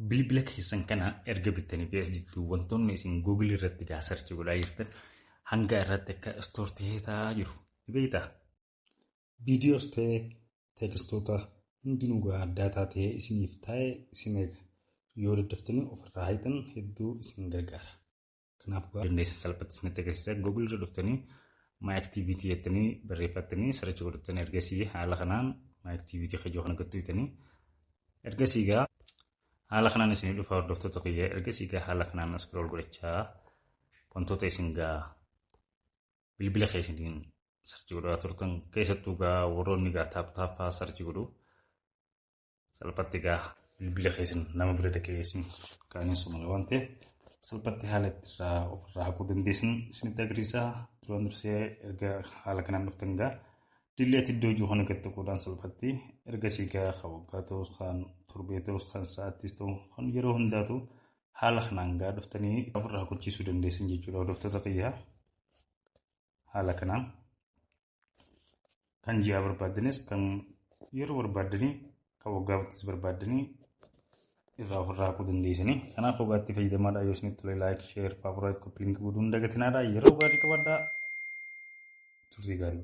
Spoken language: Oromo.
bilbila keessan kana erga bittanii fi asjittuu wantoonni isin Google irratti gaasarchi godhaa jirtan hanga irratti akka stoor ta'ee taa'aa jiru ni beektaa? Viidiyoos ta'ee teekstoota hundinuu adda ta'ee isiniif taa'ee isin yoo daddaftanii ofirraa hiitan hedduu isin gargaara. Kanaaf dandeessa salphatti isinitti agarsiisa. Google irra dhuftanii My Activity jettanii barreeffattanii sarchi godhattanii ergasii haala kanaan My Activity hojii kana gattuutanii ergasii gaa haala kanaan isin dhufa hordoftoota kiyya ergasii gaa haala kanaan scroll godhachaa wantoota isin gaa bilbila keessaniin sarchi godhaa turtan keessattuu gaa warroonni gaa taappaa sarchi godhu salphatti gaa bilbila keessan nama bira dhaqee isin kaaniin sumala waan ta'eef salphatti haala ittirraa ofirraa haquu dandeessan isinitti agarsiisa. Duraan dursee erga haala kanaan dhuftan gaa dilleetti iddoo ijoo kana gad tuquudhaan salphatti ergasii gaa waggaa ta'us kan torbee ta'us kan sa'aattis ta'u kan yeroo hundaatu haala kanaan gaa dhuftanii ofirraa haqachiisuu dandeessan jechuudha hordoftoota kiyyaa. Haala kanaan kan ji'a barbaadanis kan yeroo barbaadanii kan waggaattis barbaadanii irraa ofirraa haquu dandeessanii. Kanaaf ogaatti fayyadamaadhaa yoo isinitti tolee laayik, sheer, faavoraayit, koppiliin godhuun dagatinaadhaa yeroo gaarii qabadhaa. Turtii gaarii.